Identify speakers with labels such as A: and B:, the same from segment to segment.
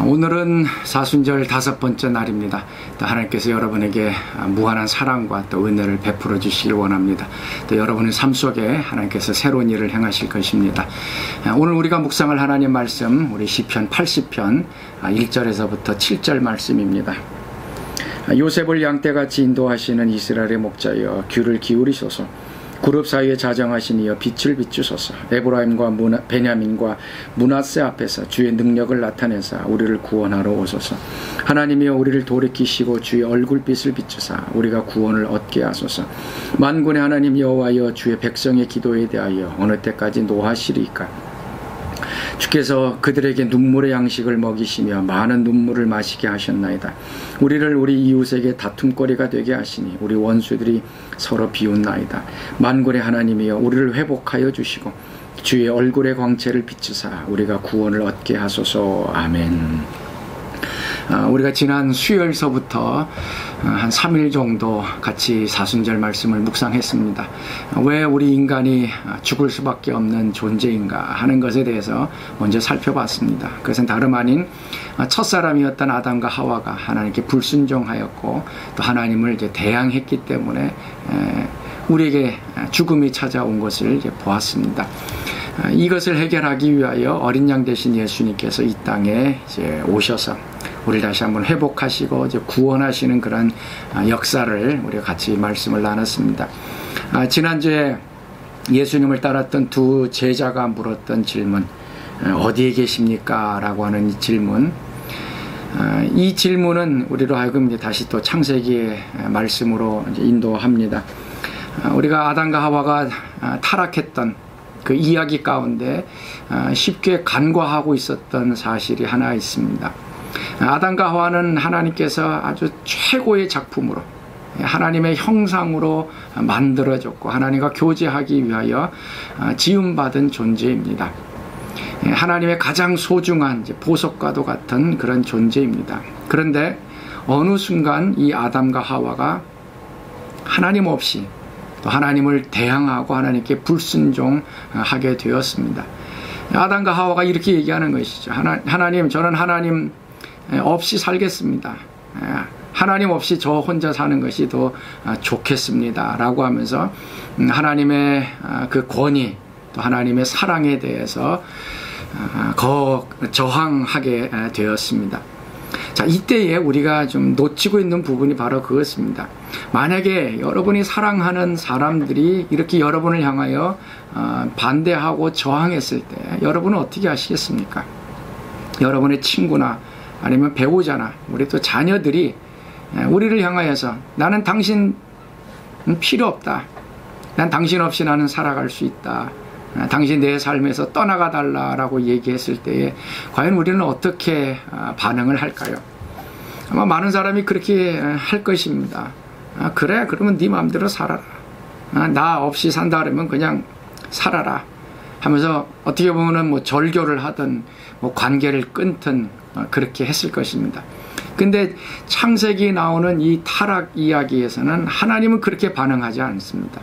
A: 오늘은 사순절 5번째 날입니다. 또 하나님께서 여러분에게 무한한 사랑과 또 은혜를 베풀어 주시길 원합니다. 또 여러분의 삶 속에 하나님께서 새로운 일을 행하실 것입니다. 오늘 우리가 묵상할 하나님 말씀, 우리 시편 80편 1절에서부터 7절 말씀입니다. 요셉을 양떼같이 인도하시는 이스라엘의 목자여, 귀를 기울이소서. 그룹 사이에 자정하신 이여, 빛을 비추소서. 에브라임과 베냐민과 므낫세 앞에서 주의 능력을 나타내사 우리를 구원하러 오소서. 하나님이여, 우리를 돌이키시고 주의 얼굴빛을 비추사 우리가 구원을 얻게 하소서. 만군의 하나님 여호와여, 주의 백성의 기도에 대하여 어느 때까지 노하시리이까. 주께서 그들에게 눈물의 양식을 먹이시며 많은 눈물을 마시게 하셨나이다. 우리를 우리 이웃에게 다툼거리가 되게 하시니 우리 원수들이 서로 비웃나이다. 만군의 하나님이여, 우리를 회복하여 주시고 주의 얼굴의 광채를 비추사 우리가 구원을 얻게 하소서. 아멘. 우리가 지난 수요일서부터 한 3일 정도 같이 사순절 말씀을 묵상했습니다. 왜 우리 인간이 죽을 수밖에 없는 존재인가 하는 것에 대해서 먼저 살펴봤습니다. 그것은 다름 아닌 첫사람이었던 아담과 하와가 하나님께 불순종하였고 또 하나님을 이제 대항했기 때문에 우리에게 죽음이 찾아온 것을 이제 보았습니다. 이것을 해결하기 위하여 어린 양 되신 예수님께서 이 땅에 이제 오셔서 우리를 다시 한번 회복하시고 이제 구원하시는 그런 역사를 우리가 같이 말씀을 나눴습니다. 지난주에 예수님을 따랐던 두 제자가 물었던 질문, 어디에 계십니까? 라고 하는 이 질문. 이 질문은 우리로 하여금 이제 다시 또 창세기의 말씀으로 이제 인도합니다. 우리가 아담과 하와가 타락했던 그 이야기 가운데 쉽게 간과하고 있었던 사실이 하나 있습니다. 아담과 하와는 하나님께서 아주 최고의 작품으로, 하나님의 형상으로 만들어졌고 하나님과 교제하기 위하여 지음받은 존재입니다. 하나님의 가장 소중한 보석과도 같은 그런 존재입니다. 그런데 어느 순간 이 아담과 하와가 하나님 없이 또 하나님을 대항하고 하나님께 불순종하게 되었습니다. 아담과 하와가 이렇게 얘기하는 것이죠. 하나님, 저는 하나님 없이 살겠습니다. 하나님 없이 저 혼자 사는 것이 더 좋겠습니다. 라고 하면서 하나님의 그 권위 또 하나님의 사랑에 대해서 저항하게 되었습니다. 자, 이때에 우리가 좀 놓치고 있는 부분이 바로 그것입니다. 만약에 여러분이 사랑하는 사람들이 이렇게 여러분을 향하여 반대하고 저항했을 때 여러분은 어떻게 하시겠습니까? 여러분의 친구나 아니면 배우자나 우리 또 자녀들이 우리를 향하여서 나는 당신 필요 없다. 난 당신 없이 나는 살아갈 수 있다. 당신 내 삶에서 떠나가 달라라고 얘기했을 때에 과연 우리는 어떻게 반응을 할까요? 아마 많은 사람이 그렇게 할 것입니다. 그래, 그러면 네 마음대로 살아라. 나 없이 산다 그러면 그냥 살아라 하면서 어떻게 보면은 뭐 절교를 하든 뭐 관계를 끊든 그렇게 했을 것입니다. 근데 창세기에 나오는 이 타락 이야기에서는 하나님은 그렇게 반응하지 않습니다.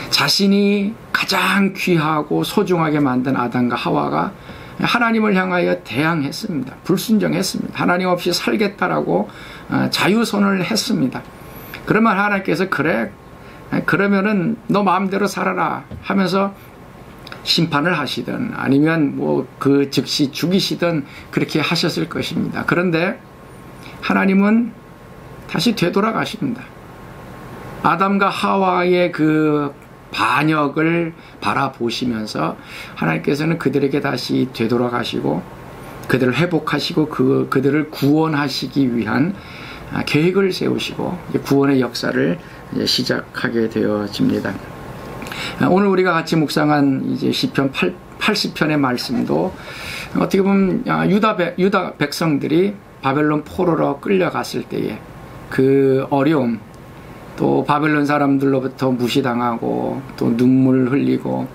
A: 자신이 가장 귀하고 소중하게 만든 아담과 하와가 하나님을 향하여 대항했습니다. 불순종했습니다. 하나님 없이 살겠다라고 자유선언을 했습니다. 그러면 하나님께서 그래, 그러면은 너 마음대로 살아라 하면서 심판을 하시든 아니면 뭐 그 즉시 죽이시든 그렇게 하셨을 것입니다. 그런데 하나님은 다시 되돌아가십니다. 아담과 하와의 그 반역을 바라보시면서 하나님께서는 그들에게 다시 되돌아가시고 그들을 회복하시고 그들을 구원하시기 위한 계획을 세우시고 구원의 역사를 시작하게 되어집니다. 오늘 우리가 같이 묵상한 이제 시편 80편의 말씀도 어떻게 보면 유다 백성들이 바벨론 포로로 끌려갔을 때에 그 어려움, 또 바벨론 사람들로부터 무시당하고 또 눈물 흘리고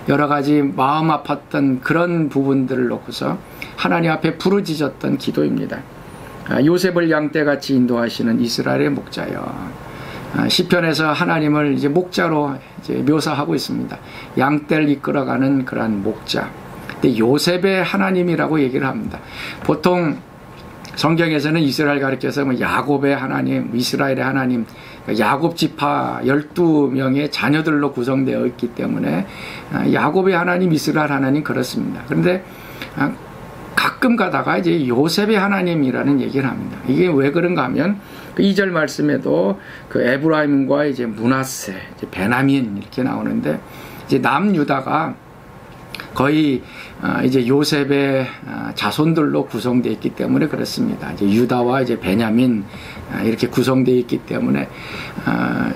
A: 여러 가지 마음 아팠던 그런 부분들을 놓고서 하나님 앞에 부르짖었던 기도입니다. 요셉을 양떼같이 인도하시는 이스라엘의 목자여. 시편에서 하나님을 이제 목자로 이제 묘사하고 있습니다. 양떼를 이끌어가는 그러한 목자. 근데 요셉의 하나님이라고 얘기를 합니다. 보통 성경에서는 이스라엘 가리켜서 야곱의 하나님, 이스라엘의 하나님, 야곱 지파 12명의 자녀들로 구성되어 있기 때문에 야곱의 하나님, 이스라엘 하나님 그렇습니다. 그런데 가끔 가다가 이제 요셉의 하나님이라는 얘기를 합니다. 이게 왜 그런가 하면 그 2절 말씀에도 그 에브라임과 이제 므낫세, 이제 베냐민 이렇게 나오는데 이제 남유다가 거의 이제 요셉의 자손들로 구성되어 있기 때문에 그렇습니다. 이제 유다와 이제 베냐민 이렇게 구성되어 있기 때문에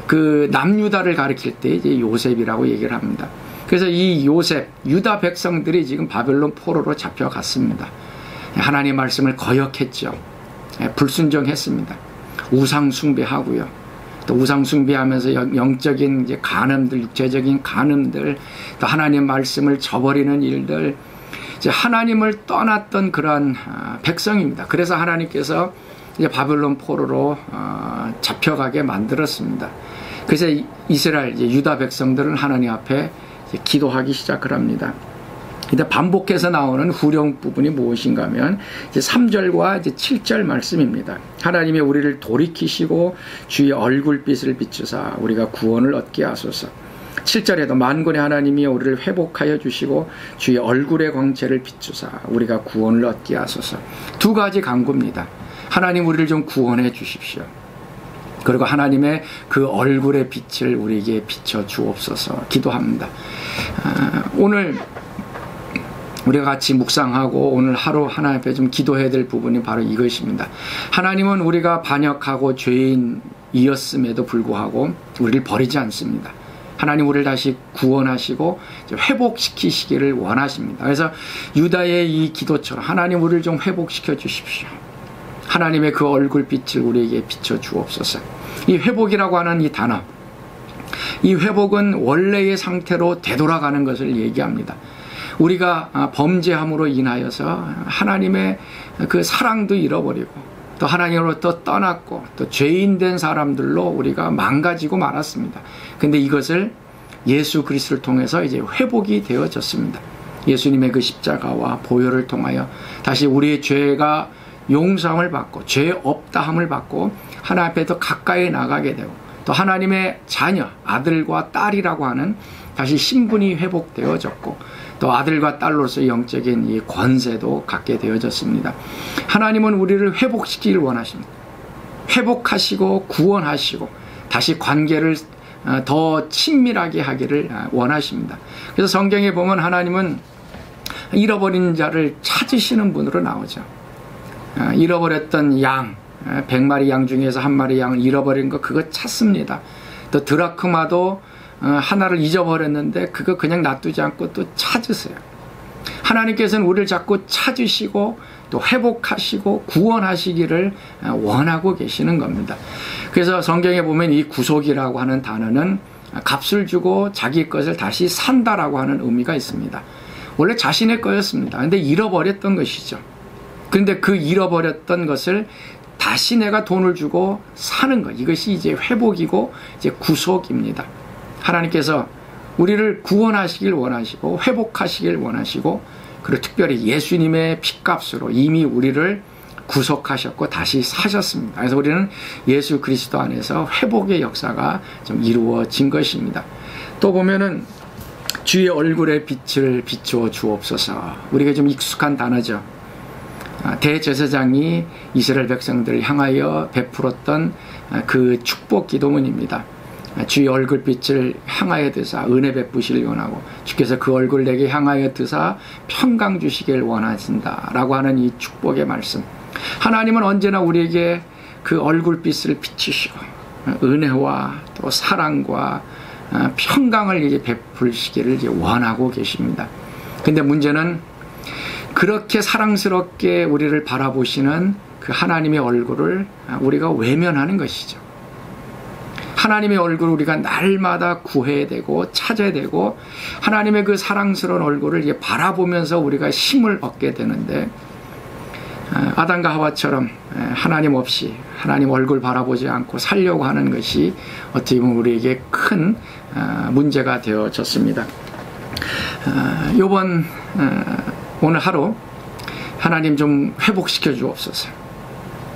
A: 그 남유다를 가리킬 때 이제 요셉이라고 얘기를 합니다. 그래서 이 요셉, 유다 백성들이 지금 바벨론 포로로 잡혀갔습니다. 하나님의 말씀을 거역했죠. 불순종했습니다. 우상 숭배하고요. 또 우상 숭배하면서 영적인 이제 간음들, 육체적인 간음들, 또 하나님의 말씀을 저버리는 일들, 이제 하나님을 떠났던 그러한 백성입니다. 그래서 하나님께서 이제 바벨론 포로로 잡혀가게 만들었습니다. 그래서 이스라엘, 이제 유다 백성들은 하나님 앞에 기도하기 시작을 합니다. 근데 반복해서 나오는 후령 부분이 무엇인가 하면 이제 3절과 이제 7절 말씀입니다. 하나님이 우리를 돌이키시고 주의 얼굴빛을 비추사 우리가 구원을 얻게 하소서. 7절에도 만군의 하나님이 우리를 회복하여 주시고 주의 얼굴의 광채를 비추사 우리가 구원을 얻게 하소서. 두 가지 간구입니다. 하나님 우리를 좀 구원해 주십시오. 그리고 하나님의 그 얼굴의 빛을 우리에게 비춰 주옵소서 기도합니다. 오늘 우리가 같이 묵상하고 오늘 하루 하나님 앞에 좀 기도해야 될 부분이 바로 이것입니다. 하나님은 우리가 반역하고 죄인이었음에도 불구하고 우리를 버리지 않습니다. 하나님 우리를 다시 구원하시고 회복시키시기를 원하십니다. 그래서 유다의 이 기도처럼 하나님 우리를 좀 회복시켜 주십시오. 하나님의 그 얼굴빛을 우리에게 비춰 주옵소서. 이 회복이라고 하는 이 단어, 이 회복은 원래의 상태로 되돌아가는 것을 얘기합니다. 우리가 범죄함으로 인하여서 하나님의 그 사랑도 잃어버리고 또 하나님으로부터 떠났고 또 죄인된 사람들로 우리가 망가지고 말았습니다. 근데 이것을 예수 그리스도를 통해서 이제 회복이 되어졌습니다. 예수님의 그 십자가와 보혈을 통하여 다시 우리의 죄가 용서함을 받고 죄 없다함을 받고 하나님 앞에 더 가까이 나가게 되고 또 하나님의 자녀, 아들과 딸이라고 하는 다시 신분이 회복되어졌고 또 아들과 딸로서 영적인 이 권세도 갖게 되어졌습니다. 하나님은 우리를 회복시키기를 원하십니다. 회복하시고 구원하시고 다시 관계를 더 친밀하게 하기를 원하십니다. 그래서 성경에 보면 하나님은 잃어버린 자를 찾으시는 분으로 나오죠. 잃어버렸던 양, 100마리 양 중에서 한 마리 양을 잃어버린 거 그거 찾습니다. 또 드라크마도 하나를 잊어버렸는데 그거 그냥 놔두지 않고 또 찾으세요. 하나님께서는 우리를 자꾸 찾으시고 또 회복하시고 구원하시기를 원하고 계시는 겁니다. 그래서 성경에 보면 이 구속이라고 하는 단어는 값을 주고 자기 것을 다시 산다라고 하는 의미가 있습니다. 원래 자신의 거였습니다. 근데 잃어버렸던 것이죠. 그런데 그 잃어버렸던 것을 다시 내가 돈을 주고 사는 것, 이것이 이제 회복이고 이제 구속입니다. 하나님께서 우리를 구원하시길 원하시고 회복하시길 원하시고 그리고 특별히 예수님의 핏값으로 이미 우리를 구속하셨고 다시 사셨습니다. 그래서 우리는 예수 그리스도 안에서 회복의 역사가 좀 이루어진 것입니다. 또 보면은 주의 얼굴의 빛을 비추어 주옵소서. 우리가 좀 익숙한 단어죠. 대제사장이 이스라엘 백성들을 향하여 베풀었던 그 축복 기도문입니다. 주의 얼굴빛을 향하여 드사 은혜 베푸시길 원하고 주께서 그 얼굴 내게 향하여 드사 평강 주시길 원하신다 라고 하는 이 축복의 말씀. 하나님은 언제나 우리에게 그 얼굴빛을 비추시고 은혜와 또 사랑과 평강을 이제 베풀시기를 이제 원하고 계십니다. 근데 문제는 그렇게 사랑스럽게 우리를 바라보시는 그 하나님의 얼굴을 우리가 외면하는 것이죠. 하나님의 얼굴을 우리가 날마다 구해야 되고 찾아야 되고 하나님의 그 사랑스러운 얼굴을 이제 바라보면서 우리가 힘을 얻게 되는데 아담과 하와처럼 하나님 없이 하나님 얼굴 바라보지 않고 살려고 하는 것이 어떻게 보면 우리에게 큰 문제가 되어졌습니다. 이번 오늘 하루 하나님 좀 회복시켜 주옵소서.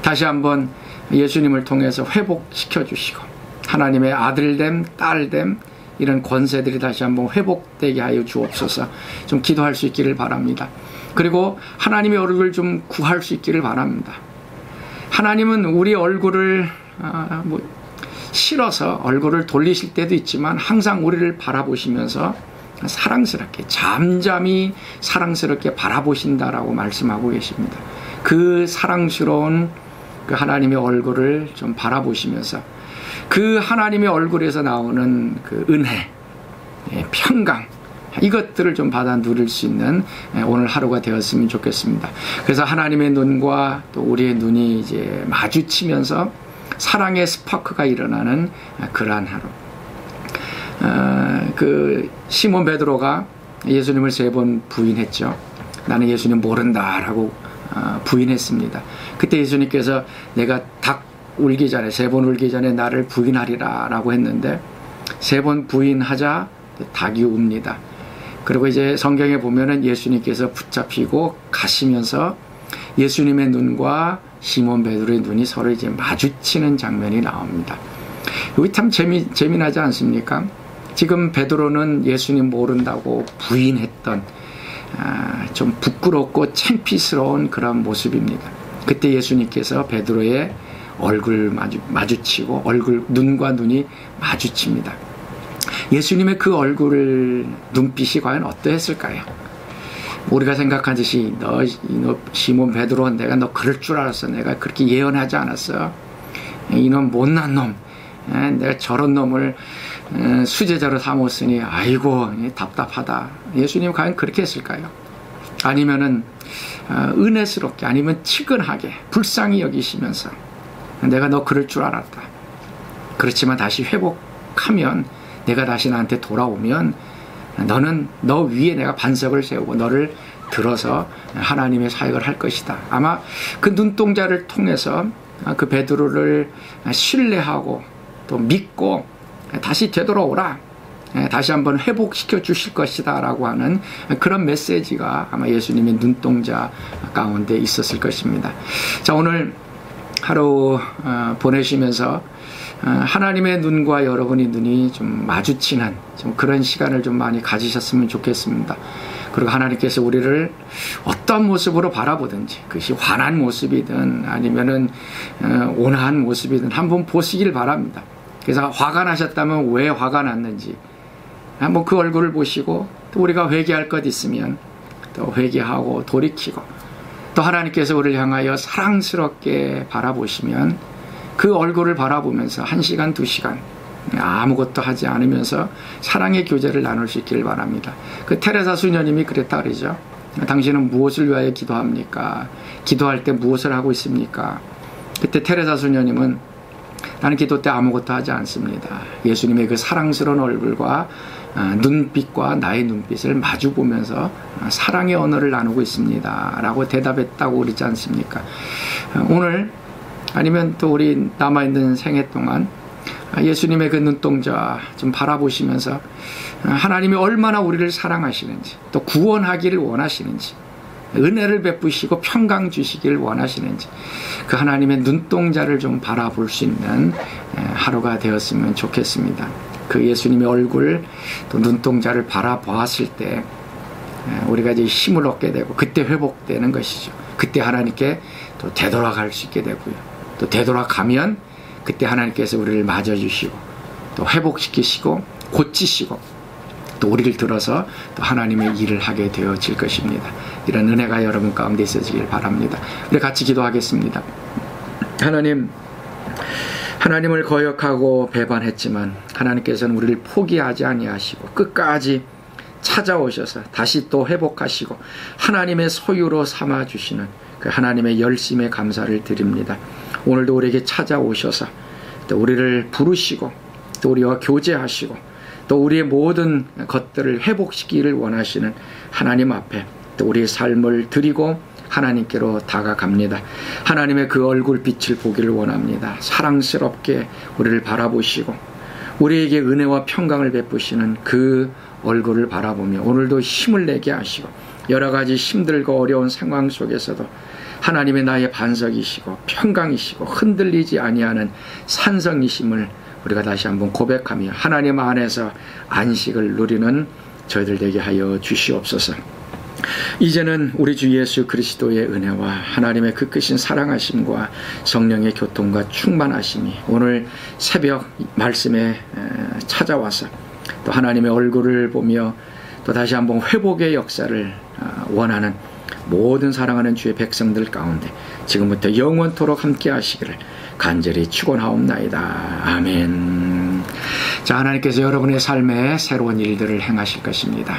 A: 다시 한번 예수님을 통해서 회복시켜 주시고 하나님의 아들됨, 딸됨 이런 권세들이 다시 한번 회복되게 하여 주옵소서. 좀 기도할 수 있기를 바랍니다. 그리고 하나님의 얼굴을 좀 구할 수 있기를 바랍니다. 하나님은 우리 얼굴을 싫어서 얼굴을 돌리실 때도 있지만 항상 우리를 바라보시면서 사랑스럽게 잠잠히 사랑스럽게 바라보신다라고 말씀하고 계십니다. 그 사랑스러운 그 하나님의 얼굴을 좀 바라보시면서 그 하나님의 얼굴에서 나오는 그 은혜, 평강 이것들을 좀 받아 누릴 수 있는 오늘 하루가 되었으면 좋겠습니다. 그래서 하나님의 눈과 또 우리의 눈이 이제 마주치면서 사랑의 스파크가 일어나는 그러한 하루. 그 시몬 베드로가 예수님을 3번 부인했죠. 나는 예수님 모른다라고 부인했습니다. 그때 예수님께서 내가 닭 울기 전에 3번 울기 전에 나를 부인하리라 라고 했는데 3번 부인하자 닭이 웁니다. 그리고 이제 성경에 보면은 예수님께서 붙잡히고 가시면서 예수님의 눈과 시몬 베드로의 눈이 서로 이제 마주치는 장면이 나옵니다. 여기 참 재미나지 않습니까? 지금 베드로는 예수님 모른다고 부인했던 좀 부끄럽고 창피스러운 그런 모습입니다. 그때 예수님께서 베드로의 얼굴 마주치고 눈과 눈이 마주칩니다. 예수님의 그 얼굴 눈빛이 과연 어떠했을까요? 우리가 생각하듯이 너 시몬 베드로 내가 너 그럴 줄 알았어. 내가 그렇게 예언하지 않았어. 이놈 못난 놈. 내가 저런 놈을 수제자로 삼았으니 아이고 답답하다. 예수님 과연 그렇게 했을까요? 아니면은 은혜스럽게 아니면 치근하게 불쌍히 여기시면서 내가 너 그럴 줄 알았다. 그렇지만 다시 회복하면 내가 다시 나한테 돌아오면 너 위에 내가 반석을 세우고 너를 들어서 하나님의 사역을 할 것이다. 아마 그 눈동자를 통해서 그 베드로를 신뢰하고 또 믿고 다시 되돌아오라. 다시 한번 회복시켜 주실 것이다 라고 하는 그런 메시지가 아마 예수님의 눈동자 가운데 있었을 것입니다. 자, 오늘 하루 보내시면서 하나님의 눈과 여러분의 눈이 좀 마주치는 좀 그런 시간을 좀 많이 가지셨으면 좋겠습니다. 그리고 하나님께서 우리를 어떤 모습으로 바라보든지 그것이 환한 모습이든 아니면은 온화한 모습이든 한번 보시길 바랍니다. 그래서 화가 나셨다면 왜 화가 났는지 한번 그 얼굴을 보시고 또 우리가 회개할 것 있으면 또 회개하고 돌이키고 또 하나님께서 우리를 향하여 사랑스럽게 바라보시면 그 얼굴을 바라보면서 1시간, 2시간 아무것도 하지 않으면서 사랑의 교제를 나눌 수 있기를 바랍니다. 그 테레사 수녀님이 그랬다 그러죠. 당신은 무엇을 위하여 기도합니까? 기도할 때 무엇을 하고 있습니까? 그때 테레사 수녀님은 나는 기도 때 아무것도 하지 않습니다. 예수님의 그 사랑스러운 얼굴과 눈빛과 나의 눈빛을 마주 보면서 사랑의 언어를 나누고 있습니다 라고 대답했다고 그러지 않습니까? 오늘 아니면 또 우리 남아있는 생애 동안 예수님의 그 눈동자 좀 바라보시면서 하나님이 얼마나 우리를 사랑하시는지 또 구원하기를 원하시는지 은혜를 베푸시고 평강 주시기를 원하시는지 그 하나님의 눈동자를 좀 바라볼 수 있는 하루가 되었으면 좋겠습니다. 그 예수님의 얼굴 또 눈동자를 바라보았을 때 우리가 이제 힘을 얻게 되고 그때 회복되는 것이죠. 그때 하나님께 또 되돌아갈 수 있게 되고요. 또 되돌아가면 그때 하나님께서 우리를 맞아주시고 또 회복시키시고 고치시고 또 우리를 들어서 또 하나님의 일을 하게 되어질 것입니다. 이런 은혜가 여러분 가운데 있어지길 바랍니다. 우리 같이 기도하겠습니다. 하나님을 거역하고 배반했지만 하나님께서는 우리를 포기하지 아니하시고 끝까지 찾아오셔서 다시 또 회복하시고 하나님의 소유로 삼아주시는 그 하나님의 열심에 감사를 드립니다. 오늘도 우리에게 찾아오셔서 또 우리를 부르시고 또 우리와 교제하시고 또 우리의 모든 것들을 회복시키기를 원하시는 하나님 앞에 또 우리의 삶을 드리고 하나님께로 다가갑니다. 하나님의 그 얼굴빛을 보기를 원합니다. 사랑스럽게 우리를 바라보시고 우리에게 은혜와 평강을 베푸시는 그 얼굴을 바라보며 오늘도 힘을 내게 하시고 여러 가지 힘들고 어려운 상황 속에서도 하나님의 나의 반석이시고 평강이시고 흔들리지 아니하는 산성이심을 우리가 다시 한번 고백하며 하나님 안에서 안식을 누리는 저희들 되게 하여 주시옵소서. 이제는 우리 주 예수 그리스도의 은혜와 하나님의 그 크신 사랑하심과 성령의 교통과 충만하심이 오늘 새벽 말씀에 찾아와서 또 하나님의 얼굴을 보며 또 다시 한번 회복의 역사를 원하는 모든 사랑하는 주의 백성들 가운데 지금부터 영원토록 함께 하시기를 간절히 축원하옵나이다. 아멘. 자, 하나님께서 여러분의 삶에 새로운 일들을 행하실 것입니다.